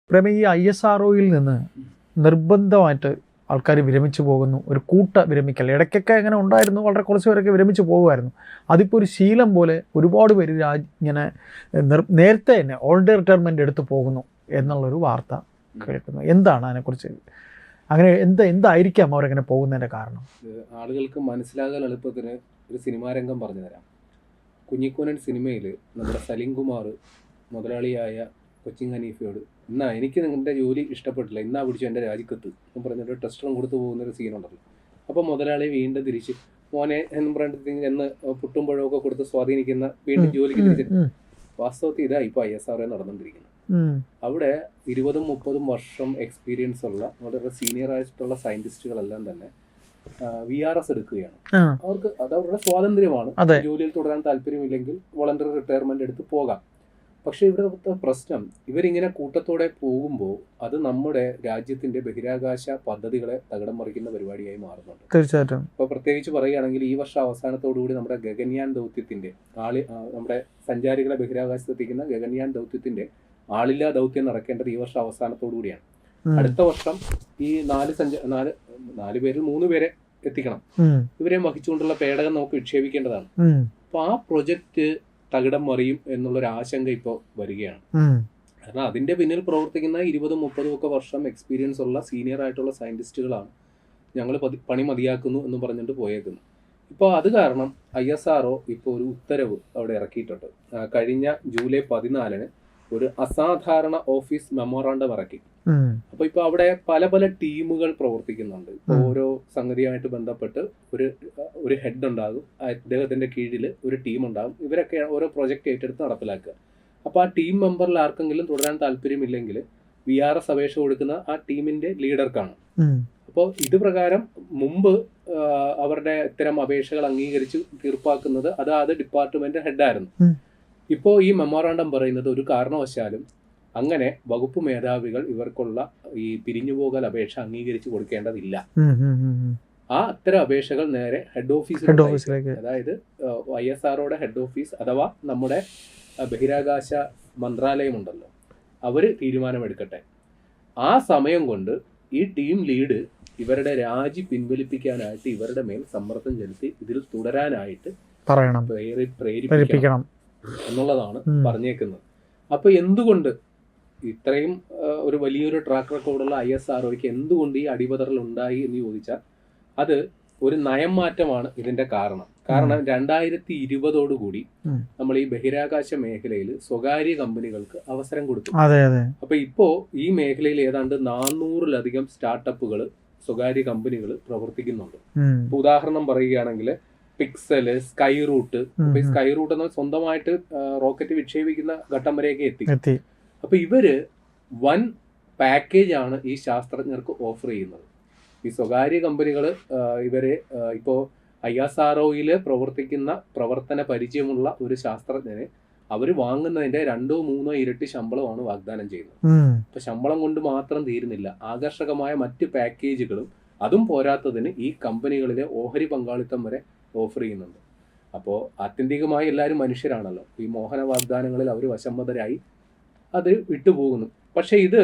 പ്രേമ, ഈ ISROയിൽ നിന്ന് നിർബന്ധമായിട്ട് ആൾക്കാർ വിരമിച്ചു പോകുന്നു, ഒരു കൂട്ട വിരമിക്കൽ. ഇടയ്ക്കൊക്കെ അങ്ങനെ ഉണ്ടായിരുന്നു, വളരെ കുറച്ച് പേരൊക്കെ വിരമിച്ച് പോകുമായിരുന്നു. അതിപ്പോൾ ഒരു ശീലം പോലെ ഒരുപാട് പേര് ഇങ്ങനെ നേരത്തെ തന്നെ ഓൾഡ് റിട്ടയർമെൻ്റ് എടുത്ത് പോകുന്നു എന്നുള്ളൊരു വാർത്ത കേൾക്കുന്നു. എന്താണ് അതിനെക്കുറിച്ച്? അങ്ങനെ എന്തായിരിക്കാം അവരങ്ങനെ പോകുന്നതിൻ്റെ കാരണം? ആളുകൾക്ക് മനസ്സിലാകാൻ എളുപ്പത്തിന് ഒരു സിനിമാ രംഗം പറഞ്ഞു തരാം. കുഞ്ഞിക്കോനൻ സിനിമയിൽ നമ്മുടെ സലീം കുമാർ മുതലാളിയായ കൊച്ചിൻ ഹനീഫയോട് എനിക്ക് നിങ്ങളുടെ ജോലി ഇഷ്ടപ്പെട്ടില്ല, പിടിച്ചു എൻ്റെ രാജിക്കത്ത് എന്ന് പറഞ്ഞിട്ട് ടെസ്റ്ററും കൊടുത്തു പോകുന്നൊരു സീനുണ്ടല്ലോ. അപ്പോൾ മുതലാളി വീണ്ടും തിരിച്ച് മോനെ എന്ന് പറഞ്ഞിട്ട് എന്ന് പുട്ടുമ്പോഴൊക്കെ കൊടുത്ത് സ്വാധീനിക്കുന്ന വീണ്ടും ജോലിക്ക് തിരിച്ചിട്ട് വാസ്തവത്തിൽ ഇതാ ഇപ്പോൾ ISRO നടന്നുകൊണ്ടിരിക്കുന്നത്. അവിടെ 20-30 വർഷം എക്സ്പീരിയൻസ് ഉള്ള വളരെ സീനിയർ ആയിട്ടുള്ള സയന്റിസ്റ്റുകളെല്ലാം തന്നെ VRS എടുക്കുകയാണ്. അവർക്ക് അത് അവരുടെ സ്വാതന്ത്ര്യമാണ്. ജോലിയിൽ തുടരാൻ താല്പര്യമില്ലെങ്കിൽ വോളണ്ടറി റിട്ടയർമെന്റ് എടുത്ത് പോകാം. പക്ഷെ ഇവിടുത്തെ പ്രശ്നം, ഇവരിങ്ങനെ കൂട്ടത്തോടെ പോകുമ്പോൾ അത് നമ്മുടെ രാജ്യത്തിന്റെ ബഹിരാകാശ പദ്ധതികളെ തകിടം മറിക്കുന്ന പരിപാടിയായി മാറുന്നുണ്ട്. തീർച്ചയായിട്ടും. ഇപ്പൊ പ്രത്യേകിച്ച് പറയുകയാണെങ്കിൽ ഈ വർഷം അവസാനത്തോടുകൂടി നമ്മുടെ ഗഗൻയാൻ ദൗത്യത്തിന്റെ നമ്മുടെ സഞ്ചാരികളെ ബഹിരാകാശത്ത് എത്തിക്കുന്ന ഗഗൻയാൻ ദൗത്യത്തിന്റെ ആളില്ലാ ദൗത്യം നടക്കേണ്ടത് ഈ വർഷം അവസാനത്തോടുകൂടിയാണ്. അടുത്ത വർഷം ഈ 4 പേരിൽ 3 പേരെ എത്തിക്കണം. ഇവരെ വഹിച്ചുകൊണ്ടുള്ള പേടകം നമുക്ക് വിക്ഷേപിക്കേണ്ടതാണ്. അപ്പൊ ആ പ്രൊജക്ട് തകിടം മറിയും എന്നുള്ളൊരു ആശങ്ക ഇപ്പോൾ വരികയാണ്. കാരണം അതിന്റെ പിന്നിൽ പ്രവർത്തിക്കുന്ന 20-30 ഒക്കെ വർഷം എക്സ്പീരിയൻസ് ഉള്ള സീനിയർ ആയിട്ടുള്ള സയന്റിസ്റ്റുകളാണ് ഞങ്ങൾ പണി മതിയാക്കുന്നു എന്ന് പറഞ്ഞിട്ട് പോയേക്കുന്നത്. ഇപ്പോൾ അത് കാരണം ISRO ഇപ്പോൾ ഒരു ഉത്തരവ് അവിടെ ഇറക്കിയിട്ടുണ്ട്. കഴിഞ്ഞ ജൂലൈ 14 ഒരു അസാധാരണ ഓഫീസ് മെമ്മോറാണ്ടം ഇറക്കി. അപ്പൊ ഇപ്പൊ അവിടെ പല ടീമുകൾ പ്രവർത്തിക്കുന്നുണ്ട്. ഇപ്പൊ ഓരോ സംഗതിയായിട്ട് ബന്ധപ്പെട്ട് ഒരു ഹെഡ് ഉണ്ടാകും, അദ്ദേഹത്തിന്റെ കീഴിൽ ഒരു ടീം ഉണ്ടാകും. ഇവരൊക്കെ ഓരോ പ്രൊജക്ട് ഏറ്റെടുത്ത് നടപ്പിലാക്കുക. അപ്പൊ ആ ടീം മെമ്പറിൽ ആർക്കെങ്കിലും തുടരാൻ താല്പര്യമില്ലെങ്കിൽ VRS അപേക്ഷ കൊടുക്കുന്ന ആ ടീമിന്റെ ലീഡർക്കാണ്. അപ്പോൾ ഇത് പ്രകാരം മുമ്പ് അവരുടെ ഇത്തരം അപേക്ഷകൾ അംഗീകരിച്ച് തീർപ്പാക്കുന്നത് അത് ഡിപ്പാർട്ട്മെന്റ് ഹെഡായിരുന്നു. ഇപ്പോൾ ഈ മെമ്മോറാണ്ടം പറയുന്നത് ഒരു കാരണവശാലും അങ്ങനെ വകുപ്പ് മേധാവികൾ ഇവർക്കുള്ള ഈ പിരിഞ്ഞുപോകൽ അപേക്ഷ അംഗീകരിച്ചു കൊടുക്കേണ്ടതില്ല. അത്തരം അപേക്ഷകൾ നേരെ ഹെഡ് ഓഫീസിലേക്ക്, അതായത് ISROയുടെ ഹെഡ് ഓഫീസ് അഥവാ നമ്മുടെ ബഹിരാകാശ മന്ത്രാലയം ഉണ്ടല്ലോ, അവര് തീരുമാനമെടുക്കട്ടെ. ആ സമയം കൊണ്ട് ഈ ടീം ലീഡ് ഇവരുടെ രാജി പിൻവലിപ്പിക്കാനായിട്ട് ഇവരുടെ മേൽ സമ്മർദ്ദം ചെലുത്തി ഇതിൽ തുടരാനായിട്ട് പ്രേരിപ്പിക്കണം എന്നുള്ളതാണ് പറഞ്ഞേക്കുന്നത്. അപ്പൊ എന്തുകൊണ്ട് ഇത്രയും ഒരു വലിയൊരു ട്രാക്ക് റെക്കോർഡുള്ള ISROയ്ക്ക് എന്തുകൊണ്ട് ഈ അടിപതറൽ ഉണ്ടായി എന്ന് ചോദിച്ചാൽ അത് ഒരു നയം മാറ്റമാണ് ഇതിന്റെ കാരണം. 2020 നമ്മൾ ഈ ബഹിരാകാശ മേഖലയിൽ സ്വകാര്യ കമ്പനികൾക്ക് അവസരം കൊടുത്തു. അപ്പൊ ഇപ്പോ ഈ മേഖലയിൽ ഏതാണ്ട് 400-ലധികം സ്റ്റാർട്ടപ്പുകൾ സ്വകാര്യ കമ്പനികൾ പ്രവർത്തിക്കുന്നുണ്ട്. ഉദാഹരണം പറയുകയാണെങ്കിൽ പിക്സല്, സ്കൈ റൂട്ട്. ഈ സ്കൈ റൂട്ട് എന്ന സ്വന്തമായിട്ട് റോക്കറ്റ് വിക്ഷേപിക്കുന്ന ഘട്ടം വരെയൊക്കെ എത്തി. അപ്പൊ ഇവര് വൻ പാക്കേജ് ആണ് ഈ ശാസ്ത്രജ്ഞർക്ക് ഓഫർ ചെയ്യുന്നത്. ഈ സ്വകാര്യ കമ്പനികൾ ഇവരെ ഇപ്പോ ISROയിൽ പ്രവർത്തിക്കുന്ന പ്രവർത്തന പരിചയമുള്ള ഒരു ശാസ്ത്രജ്ഞനെ അവർ വാങ്ങുന്നതിന്റെ 2-3 ഇരട്ടി ശമ്പളമാണ് വാഗ്ദാനം ചെയ്യുന്നത്. അപ്പൊ ശമ്പളം കൊണ്ട് മാത്രം തീരുന്നില്ല, ആകർഷകമായ മറ്റ് പാക്കേജുകളും അതും പോരാത്തതിന് ഈ കമ്പനികളിലെ ഓഹരി പങ്കാളിത്തം വരെ ഓഫർ ചെയ്യുന്നുണ്ട്. അപ്പോൾ ആത്യന്തികമായി എല്ലാവരും മനുഷ്യരാണല്ലോ. ഈ മോഹന വാഗ്ദാനങ്ങളിൽ അവർ വശംവദരായി അത് വിട്ടുപോകുന്നു. പക്ഷെ ഇത്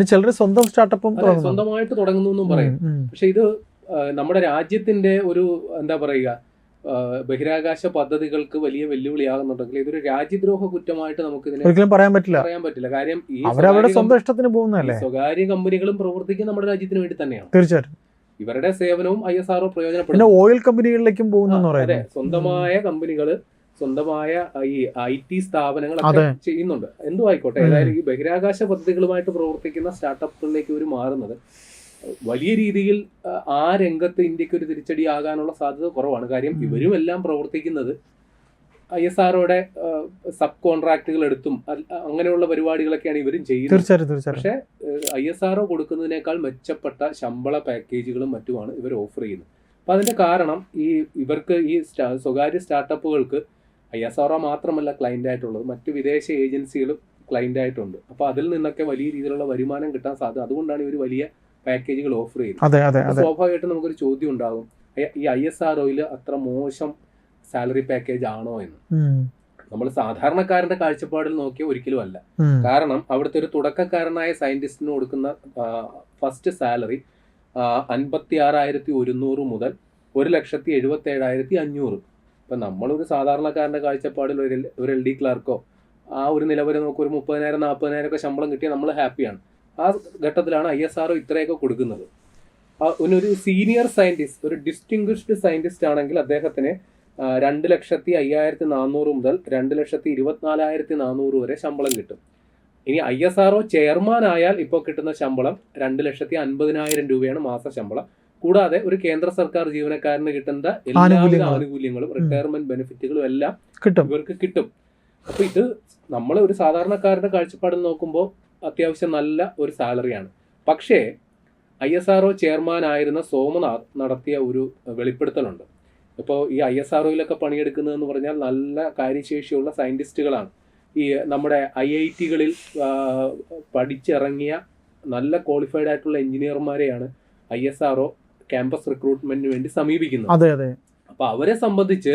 ചിലർ സ്വന്തം സ്റ്റാർട്ടപ്പും സ്വന്തമായിട്ട് തുടങ്ങുന്നു എന്നും പറയും. പക്ഷെ ഇത് നമ്മുടെ രാജ്യത്തിന്റെ ഒരു എന്താ പറയുക, ബഹിരാകാശ പദ്ധതികൾക്ക് വലിയ വെല്ലുവിളിയാകുന്നുണ്ടെങ്കിൽ ഇതൊരു രാജ്യദ്രോഹ കുറ്റമായിട്ട് നമുക്ക് ഇതിനെ പറയാൻ പറ്റില്ല. കാര്യം ഈ സ്വകാര്യ കമ്പനികളും പ്രവർത്തിക്കുന്ന നമ്മുടെ രാജ്യത്തിന് വേണ്ടി തന്നെയാണ്. തീർച്ചയായിട്ടും ഇവരുടെ സേവനവും ISRO പ്രയോജനപ്പെടുന്നു. ഓയിൽ കമ്പനികളിലേക്കും പോകുന്നു. അതെ, സ്വന്തമായ കമ്പനികള്, സ്വന്തമായ ഈ IT സ്ഥാപനങ്ങളൊക്കെ ചെയ്യുന്നുണ്ട്. എന്തും ആയിക്കോട്ടെ, ഏതായാലും ഈ ബഹിരാകാശ പദ്ധതികളുമായിട്ട് പ്രവർത്തിക്കുന്ന സ്റ്റാർട്ടപ്പുകളിലേക്ക് ഇവർ മാറുന്നത് വലിയ രീതിയിൽ ആ രംഗത്ത് ഇന്ത്യക്ക് ഒരു തിരിച്ചടി ആകാനുള്ള സാധ്യത കുറവാണ്. കാര്യം ഇവരും എല്ലാം പ്രവർത്തിക്കുന്നത് ISROയുടെ സബ് കോൺട്രാക്ടുകൾ എടുത്തും അങ്ങനെയുള്ള പരിപാടികളൊക്കെയാണ് ഇവരും ചെയ്യുന്നത്. പക്ഷെ ISRO കൊടുക്കുന്നതിനേക്കാൾ മെച്ചപ്പെട്ട ശമ്പള പാക്കേജുകളും മറ്റുമാണ് ഇവർ ഓഫർ ചെയ്യുന്നത്. അപ്പൊ അതിന്റെ കാരണം ഇവർക്ക് ഈ സ്വകാര്യ സ്റ്റാർട്ടപ്പുകൾക്ക് ISRO മാത്രമല്ല ക്ലയന്റ് ആയിട്ടുള്ളത്, മറ്റു വിദേശ ഏജൻസികളും ക്ലയന്റ് ആയിട്ടുണ്ട്. അപ്പൊ അതിൽ നിന്നൊക്കെ വലിയ രീതിയിലുള്ള വരുമാനം കിട്ടാൻ സാധ്യത. അതുകൊണ്ടാണ് ഇവർ വലിയ പാക്കേജുകൾ ഓഫർ ചെയ്യുന്നത്. സ്വാഭാവികമായിട്ടും നമുക്കൊരു ചോദ്യം ഉണ്ടാകും, ഈ ISROയിൽ അത്ര മോശം സാലറി പാക്കേജ് ആണോ എന്ന്. നമ്മൾ സാധാരണക്കാരന്റെ കാഴ്ചപ്പാടിൽ നോക്കിയ ഒരിക്കലും അല്ല. കാരണം അവിടുത്തെ ഒരു തുടക്കക്കാരനായ സയന്റിസ്റ്റിന് കൊടുക്കുന്ന ഫസ്റ്റ് സാലറി 56,100 മുതൽ 1,77,500. ഇപ്പൊ നമ്മളൊരു സാധാരണക്കാരന്റെ കാഴ്ചപ്പാടിൽ ഒരു LD ക്ലാർക്കോ ആ ഒരു നില വരെ നമുക്ക് ഒരു 30,000-40,000 ഒക്കെ ശമ്പളം കിട്ടിയാൽ നമ്മൾ ഹാപ്പിയാണ്. ആ ഘട്ടത്തിലാണ് ISRO ഇത്രയൊക്കെ കൊടുക്കുന്നത്. ഒരു സീനിയർ സയന്റിസ്റ്റ്, ഒരു ഡിസ്റ്റിംഗ്വിഷ്ഡ് സയന്റിസ്റ്റ് ആണെങ്കിൽ അദ്ദേഹത്തിന് 2,05,400 മുതൽ 2,24,400 വരെ ശമ്പളം കിട്ടും. ഇനി ISRO ചെയർമാൻ ആയാൽ ഇപ്പോൾ കിട്ടുന്ന ശമ്പളം 2,50,000 രൂപയാണ് മാസ ശമ്പളം. കൂടാതെ ഒരു കേന്ദ്ര സർക്കാർ ജീവനക്കാരന് കിട്ടുന്ന എല്ലാവിധ ആനുകൂല്യങ്ങളും റിട്ടയർമെന്റ് ബെനിഫിറ്റുകളും എല്ലാം ഇവർക്ക് കിട്ടും. അപ്പൊ ഇത് നമ്മൾ ഒരു സാധാരണക്കാരന്റെ കാഴ്ചപ്പാടിൽ നോക്കുമ്പോൾ അത്യാവശ്യം നല്ല ഒരു സാലറിയാണ്. പക്ഷേ ISRO ചെയർമാൻ ആയിരുന്ന സോമനാഥ് നടത്തിയ ഒരു വെളിപ്പെടുത്തലുണ്ട്. ഇപ്പോൾ ഈ ISROയിലൊക്കെ പണിയെടുക്കുന്നതെന്ന് പറഞ്ഞാൽ നല്ല കാര്യശേഷിയുള്ള സയന്റിസ്റ്റുകളാണ്. ഈ നമ്മുടെ IIT-കളിൽ പഠിച്ചിറങ്ങിയ നല്ല ക്വാളിഫൈഡ് ആയിട്ടുള്ള എഞ്ചിനീയർമാരെയാണ് ISRO ക്യാമ്പസ് റിക്രൂട്ട്മെന്റിന് വേണ്ടി സമീപിക്കുന്നത്. അപ്പൊ അവരെ സംബന്ധിച്ച്,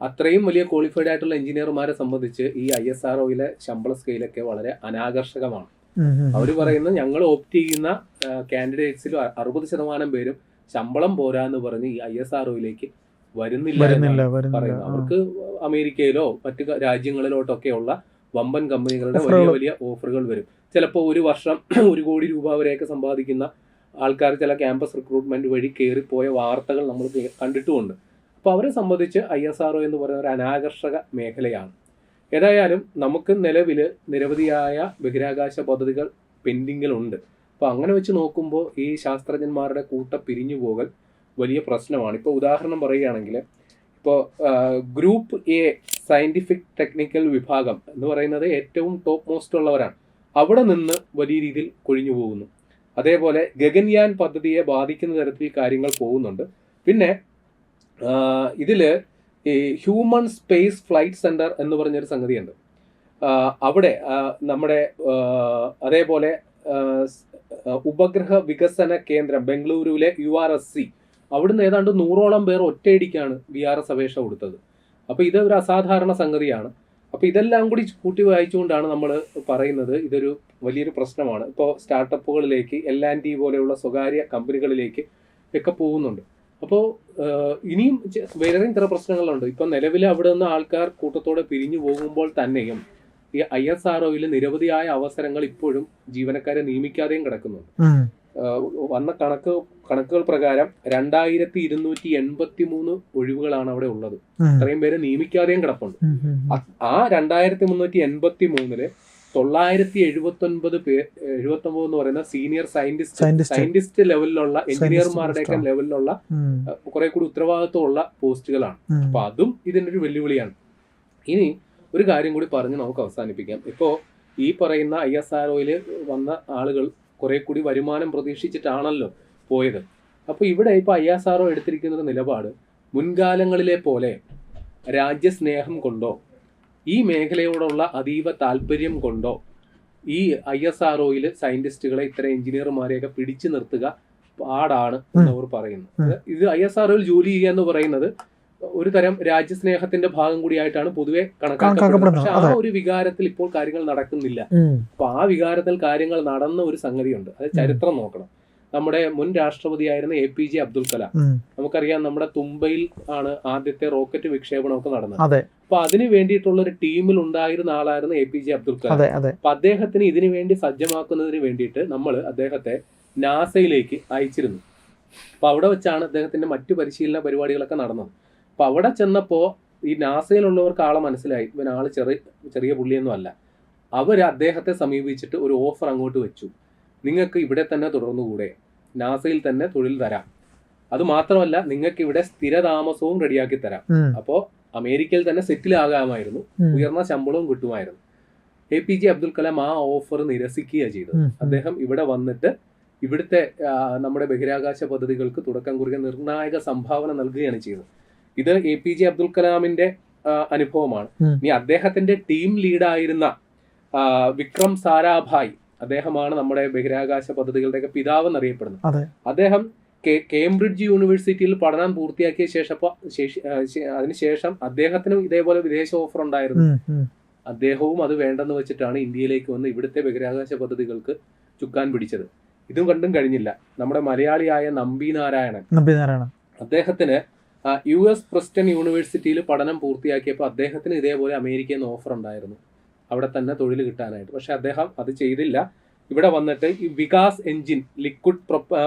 അത്രയും വലിയ ക്വാളിഫൈഡ് ആയിട്ടുള്ള എഞ്ചിനീയർമാരെ സംബന്ധിച്ച് ഈ ISROയിലെ ശമ്പള സ്കെയിലൊക്കെ വളരെ അനാകർഷകമാണ്. അവർ പറയുന്നത് ഞങ്ങൾ ഓപ്റ്റ് ചെയ്യുന്ന കാൻഡിഡേറ്റ്സിൽ 60% പേരും ശമ്പളം പോരാന്ന് പറഞ്ഞ് ഈ ISROയിലേക്ക് വരുന്നില്ല പറയുന്നത്. അവർക്ക് അമേരിക്കയിലോ മറ്റു രാജ്യങ്ങളിലോട്ടൊക്കെയുള്ള വമ്പൻ കമ്പനികളുടെ വലിയ വലിയ ഓഫറുകൾ വരും. ചിലപ്പോൾ ഒരു വർഷം 1 കോടി രൂപ വരെയൊക്കെ സമ്പാദിക്കുന്ന ആൾക്കാർ ചില ക്യാമ്പസ് റിക്രൂട്ട്മെന്റ് വഴി കയറിപ്പോയ വാർത്തകൾ നമ്മൾ കണ്ടിട്ടുമുണ്ട്. അപ്പോൾ അവരെ സംബന്ധിച്ച് ISRO എന്ന് പറയുന്ന ഒരു അനാകർഷക മേഖലയാണ്. ഏതായാലും നമുക്ക് നിലവിൽ നിരവധിയായ ബഹിരാകാശ പദ്ധതികൾ പെൻഡിങ്ങിലുണ്ട്. അപ്പോൾ അങ്ങനെ വെച്ച് നോക്കുമ്പോൾ ഈ ശാസ്ത്രജ്ഞന്മാരുടെ പിരിഞ്ഞു പോകൽ വലിയ പ്രശ്നമാണ്. ഇപ്പോൾ ഉദാഹരണം പറയുകയാണെങ്കിൽ, ഇപ്പോൾ ഗ്രൂപ്പ് A സയന്റിഫിക് ടെക്നിക്കൽ വിഭാഗം എന്ന് പറയുന്നത് ഏറ്റവും ടോപ്പ് മോസ്റ്റ് ഉള്ളവരാണ്. അവിടെ നിന്ന് വലിയ രീതിയിൽ കൊഴിഞ്ഞു പോകുന്നു. അതേപോലെ ഗഗൻയാൻ പദ്ധതിയെ ബാധിക്കുന്ന തരത്തിൽ കാര്യങ്ങൾ പോകുന്നുണ്ട്. പിന്നെ ഇതില് ഈ ഹ്യൂമൻ സ്പേസ് ഫ്ലൈറ്റ് സെന്റർ എന്ന് പറഞ്ഞൊരു സംഗതിയുണ്ട്. അവിടെ നമ്മുടെ അതേപോലെ ഉപഗ്രഹ വികസന കേന്ദ്രം ബംഗളൂരുവിലെ URSC, അവിടുന്ന് ഏതാണ്ട് 100ഓളം പേർ ഒറ്റയടിക്കാണ് VRS അപേക്ഷ കൊടുത്തത്. അപ്പോൾ ഇത് ഒരു അസാധാരണ സംഗതിയാണ്. അപ്പോൾ ഇതെല്ലാം കൂടി കൂട്ടി വായിച്ചുകൊണ്ടാണ് നമ്മൾ പറയുന്നത് ഇതൊരു വലിയൊരു പ്രശ്നമാണ്. ഇപ്പോൾ സ്റ്റാർട്ടപ്പുകളിലേക്ക് L&T പോലെയുള്ള സ്വകാര്യ കമ്പനികളിലേക്ക് ഒക്കെ പോകുന്നുണ്ട്. അപ്പോൾ ഇനിയും വേറെ ഇത്ര പ്രശ്നങ്ങളുണ്ട്. ഇപ്പം നിലവിൽ അവിടെ നിന്ന് ആൾക്കാർ കൂട്ടത്തോടെ പിരിഞ്ഞു പോകുമ്പോൾ തന്നെയും ഈ ISROയിൽ നിരവധിയായ അവസരങ്ങൾ ഇപ്പോഴും ജീവനക്കാരെ നിയമിക്കാതെയും കിടക്കുന്നുണ്ട്. വന്ന കണക്കുകൾ പ്രകാരം 2,283 ഒഴിവുകളാണ് അവിടെ ഉള്ളത്. അത്രയും പേര് നിയമിക്കാതെയും കിടപ്പുണ്ട്. ആ 2,383-ല് 979 എന്ന് പറയുന്ന സീനിയർ സയന്റിസ്റ്റ് ലെവലിലുള്ള എഞ്ചിനീയർമാരുടെയൊക്കെ ലെവലിലുള്ള കുറെ കൂടി ഉത്തരവാദിത്വമുള്ള പോസ്റ്റുകളാണ്. അപ്പൊ അതും ഇതിനൊരു വെല്ലുവിളിയാണ്. ഇനി ഒരു കാര്യം കൂടി പറഞ്ഞ് നമുക്ക് അവസാനിപ്പിക്കാം. ഇപ്പോ ഈ പറയുന്ന ISROയിൽ വന്ന ആളുകൾ കുറെ കൂടി വരുമാനം പ്രതീക്ഷിച്ചിട്ടാണല്ലോ പോയത്. അപ്പൊ ഇവിടെ ഇപ്പൊ ISRO എടുത്തിരിക്കുന്ന നിലപാട് മുൻകാലങ്ങളിലെ പോലെ രാജ്യസ്നേഹം കൊണ്ടോ ഈ മേഖലയോടുള്ള അതീവ താല്പര്യം കൊണ്ടോ ഈ ISROയിൽ സയന്റിസ്റ്റുകളെ ഇത്തരം എഞ്ചിനീയർമാരെയൊക്കെ പിടിച്ചു നിർത്തുക പാടാണ് എന്നവർ പറയുന്നു. ഇത് ISROയിൽ ജോലി ചെയ്യുക എന്ന് പറയുന്നത് ഒരു തരം രാജ്യസ്നേഹത്തിന്റെ ഭാഗം കൂടിയായിട്ടാണ് പൊതുവെ കണക്കാക്കപ്പെടുന്നത്. പക്ഷെ ആ ഒരു വികാരത്തിൽ ഇപ്പോൾ കാര്യങ്ങൾ നടക്കുന്നില്ല. അപ്പൊ ആ വികാരത്തിൽ കാര്യങ്ങൾ നടന്ന ഒരു സംഗതിയുണ്ട്. അത് ചരിത്രം നോക്കണം. നമ്മുടെ മുൻ രാഷ്ട്രപതിയായിരുന്ന APJ അബ്ദുൽ കലാം, നമുക്കറിയാം നമ്മുടെ തുമ്പയിൽ ആണ് ആദ്യത്തെ റോക്കറ്റ് വിക്ഷേപണമൊക്കെ നടന്നത്. അപ്പൊ അതിന് വേണ്ടിയിട്ടുള്ള ഒരു ടീമിൽ ഉണ്ടായിരുന്ന ആളായിരുന്നു APJ അബ്ദുൽ കലാം. അപ്പൊ അദ്ദേഹത്തിന് ഇതിനു വേണ്ടി സജ്ജമാക്കുന്നതിന് വേണ്ടിയിട്ട് നമ്മൾ അദ്ദേഹത്തെ നാസയിലേക്ക് അയച്ചിരുന്നു. അപ്പൊ അവിടെ വെച്ചാണ് അദ്ദേഹത്തിന്റെ മറ്റു പരിശീലന പരിപാടികളൊക്കെ നടന്നത്. അപ്പൊ അവിടെ ചെന്നപ്പോ ഈ നാസയിലുള്ളവർക്ക് ആളെ മനസ്സിലായി, ഇവനാള് ചെറിയ പുള്ളിയൊന്നും അല്ല. അവർ അദ്ദേഹത്തെ സമീപിച്ചിട്ട് ഒരു ഓഫർ അങ്ങോട്ട് വെച്ചു. നിങ്ങൾക്ക് ഇവിടെ തന്നെ തുടർന്നുകൂടെ, നാസയിൽ തന്നെ തൊഴിൽ തരാം, അത് മാത്രമല്ല നിങ്ങൾക്ക് ഇവിടെ സ്ഥിരതാമസവും റെഡിയാക്കി തരാം. അപ്പോ അമേരിക്കയിൽ തന്നെ സെറ്റിൽ ആകാമായിരുന്നു, ഉയർന്ന ശമ്പളവും കിട്ടുമായിരുന്നു. APJ അബ്ദുൽ കലാം ആ ഓഫർ നിരസിക്കുകയാണ് ചെയ്തത്. അദ്ദേഹം ഇവിടെ വന്നിട്ട് ഇവിടുത്തെ നമ്മുടെ ബഹിരാകാശ പദ്ധതികൾക്ക് തുടക്കം കുറിക്കാൻ നിർണായക സംഭാവന നൽകുകയാണ് ചെയ്തത്. ഇത് APJ അബ്ദുൽ കലാമിന്റെ അനുഭവമാണ്. ഇനി അദ്ദേഹത്തിന്റെ ടീം ലീഡായിരുന്ന വിക്രം സാരാഭായ്, അദ്ദേഹമാണ് നമ്മുടെ ബഹിരാകാശ പദ്ധതികളുടെയൊക്കെ പിതാവ് എന്നറിയപ്പെടുന്നത്. അദ്ദേഹം കേംബ്രിഡ്ജ് യൂണിവേഴ്സിറ്റിയിൽ പഠനം പൂർത്തിയാക്കിയ അതിനുശേഷം അദ്ദേഹത്തിനും ഇതേപോലെ വിദേശ ഓഫർ ഉണ്ടായിരുന്നു. അദ്ദേഹവും അത് വേണ്ടെന്ന് വെച്ചിട്ടാണ് ഇന്ത്യയിലേക്ക് വന്ന് ഇവിടുത്തെ ബഹിരാകാശ പദ്ധതികൾക്ക് ചുക്കാൻ പിടിച്ചത്. ഇതും കണ്ടും കഴിഞ്ഞില്ല. നമ്മുടെ മലയാളിയായ നമ്പി നാരായണൻ അദ്ദേഹത്തിന് US പ്രിസ്റ്റൺ യൂണിവേഴ്സിറ്റിയിൽ പഠനം പൂർത്തിയാക്കിയപ്പോൾ അദ്ദേഹത്തിന് ഇതേപോലെ അമേരിക്കയിൽ നിന്ന് ഓഫർ ഉണ്ടായിരുന്നു അവിടെ തന്നെ തൊഴിൽ കിട്ടാനായിട്ട്. പക്ഷെ അദ്ദേഹം അത് ചെയ്തില്ല. ഇവിടെ വന്നിട്ട് ഈ വികാസ് എഞ്ചിൻ, ലിക്വിഡ്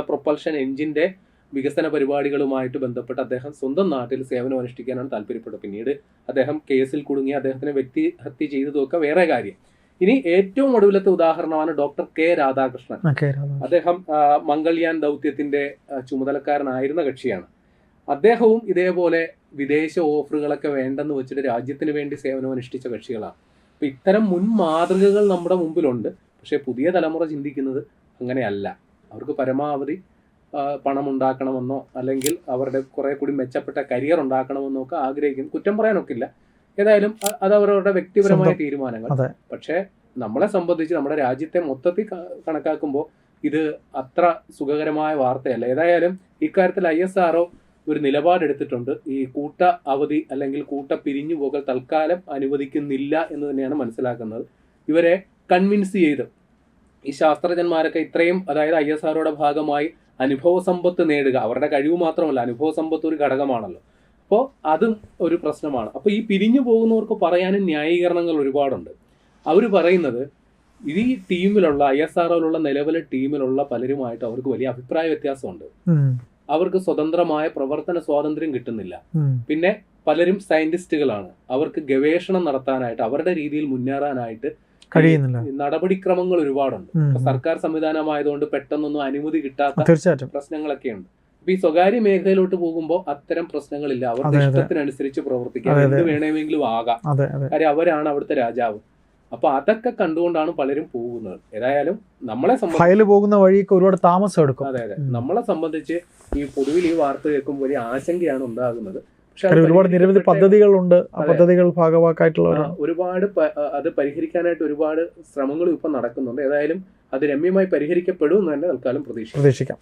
പ്രൊപ്പൽഷൻ എഞ്ചിന്റെ വികസന പരിപാടികളുമായിട്ട് ബന്ധപ്പെട്ട് അദ്ദേഹം സ്വന്തം നാട്ടിൽ സേവനം അനുഷ്ഠിക്കാനാണ് താല്പര്യപ്പെട്ടത്. പിന്നീട് അദ്ദേഹം കേസിൽ കുടുങ്ങി, അദ്ദേഹത്തിന് വ്യക്തിഹത്യ ചെയ്തതൊക്കെ വേറെ കാര്യം. ഇനി ഏറ്റവും ഒടുവിലത്തെ ഉദാഹരണമാണ് ഡോക്ടർ കെ രാധാകൃഷ്ണൻ. അദ്ദേഹം മംഗൾയാൻ ദൗത്യത്തിന്റെ ചുമതലക്കാരനായിരുന്ന കക്ഷിയാണ്. അദ്ദേഹവും ഇതേപോലെ വിദേശ ഓഫറുകളൊക്കെ വേണ്ടെന്ന് വെച്ചിട്ട് രാജ്യത്തിന് വേണ്ടി സേവനം അനുഷ്ഠിച്ച കക്ഷികളാണ്. അപ്പൊ ഇത്തരം മുൻ മാതൃകകൾ നമ്മുടെ മുമ്പിലുണ്ട്. പക്ഷെ പുതിയ തലമുറ ചിന്തിക്കുന്നത് അങ്ങനെയല്ല. അവർക്ക് പരമാവധി പണം ഉണ്ടാക്കണമെന്നോ അല്ലെങ്കിൽ അവരുടെ കുറെ കൂടി മെച്ചപ്പെട്ട കരിയർ ഉണ്ടാക്കണമെന്നോ ഒക്കെ ആഗ്രഹിക്കുന്നു. കുറ്റം പറയാനൊക്കില്ല. ഏതായാലും അത് അവരവരുടെ വ്യക്തിപരമായ തീരുമാനങ്ങൾ. പക്ഷെ നമ്മളെ സംബന്ധിച്ച് നമ്മുടെ രാജ്യത്തെ മൊത്തത്തിൽ കണക്കാക്കുമ്പോൾ ഇത് അത്ര സുഖകരമായ വാർത്തയല്ല. ഏതായാലും ഇക്കാര്യത്തിൽ ISRO ഒരു നിലപാടെടുത്തിട്ടുണ്ട്. ഈ കൂട്ട അവധി അല്ലെങ്കിൽ കൂട്ട പിരിഞ്ഞുപോകൽ തൽക്കാലം അനുവദിക്കുന്നില്ല എന്ന് തന്നെയാണ് മനസ്സിലാക്കുന്നത്. ഇവരെ കൺവിൻസ് ചെയ്ത് ഈ ശാസ്ത്രജ്ഞന്മാരൊക്കെ ഇത്രയും, അതായത് ISROയുടെ ഭാഗമായി അനുഭവ സമ്പത്ത് നേടുക, അവരുടെ കഴിവ് മാത്രമല്ല, അനുഭവ സമ്പത്ത് ഒരു ഘടകമാണല്ലോ. അപ്പോൾ അതും ഒരു പ്രശ്നമാണ്. അപ്പോൾ ഈ പിരിഞ്ഞു പോകുന്നവർക്ക് പറയാനും ന്യായീകരണങ്ങൾ ഒരുപാടുണ്ട്. അവർ പറയുന്നത് ഈ ടീമിലുള്ള ISROയിലുള്ള നിലവിലെ ടീമിലുള്ള പലരുമായിട്ട് അവർക്ക് വലിയ അഭിപ്രായ വ്യത്യാസമുണ്ട്. അവർക്ക് സ്വതന്ത്രമായ പ്രവർത്തന സ്വാതന്ത്ര്യം കിട്ടുന്നില്ല. പിന്നെ പലരും സയന്റിസ്റ്റുകളാണ്. അവർക്ക് ഗവേഷണം നടത്താനായിട്ട് അവരുടെ രീതിയിൽ മുന്നേറാനായിട്ട് കഴിയുന്നില്ല. നടപടിക്രമങ്ങൾ ഒരുപാടുണ്ട്. സർക്കാർ സംവിധാനമായതുകൊണ്ട് പെട്ടെന്നൊന്നും അനുമതി കിട്ടാത്ത പ്രശ്നങ്ങളൊക്കെ ഉണ്ട്. അപ്പൊ ഈ സ്വകാര്യ മേഖലയിലോട്ട് പോകുമ്പോൾ അത്തരം പ്രശ്നങ്ങളില്ല. അവരുടെ ഇഷ്ടത്തിനനുസരിച്ച് പ്രവർത്തിക്കാം, എന്ത് വേണമെങ്കിലും ആകാം. കാര്യം അവരാണ് അവിടുത്തെ രാജാവ്. അപ്പൊ അതൊക്കെ കണ്ടുകൊണ്ടാണ് പലരും പോകുന്നത്. ഏതായാലും നമ്മളെ സംബന്ധിച്ച് പോകുന്ന വഴിക്ക് ഒരുപാട് താമസം എടുക്കും. അതെ, നമ്മളെ സംബന്ധിച്ച് ഈ പൊതുവിൽ ഈ വാർത്ത കേൾക്കുമ്പോൾ വലിയ ആശങ്കയാണ് ഉണ്ടാകുന്നത്. ഒരുപാട് നിരവധി പദ്ധതികളുണ്ട്. ആ പദ്ധതികൾ ഭാഗവാക്കായിട്ടുള്ള ഒരുപാട് അത് പരിഹരിക്കാനായിട്ട് ഒരുപാട് ശ്രമങ്ങളും ഇപ്പൊ നടക്കുന്നുണ്ട്. ഏതായാലും അത് രമ്യമായി പരിഹരിക്കപ്പെടുമെന്ന് തന്നെ തൽക്കാലം പ്രതീക്ഷിക്കാം.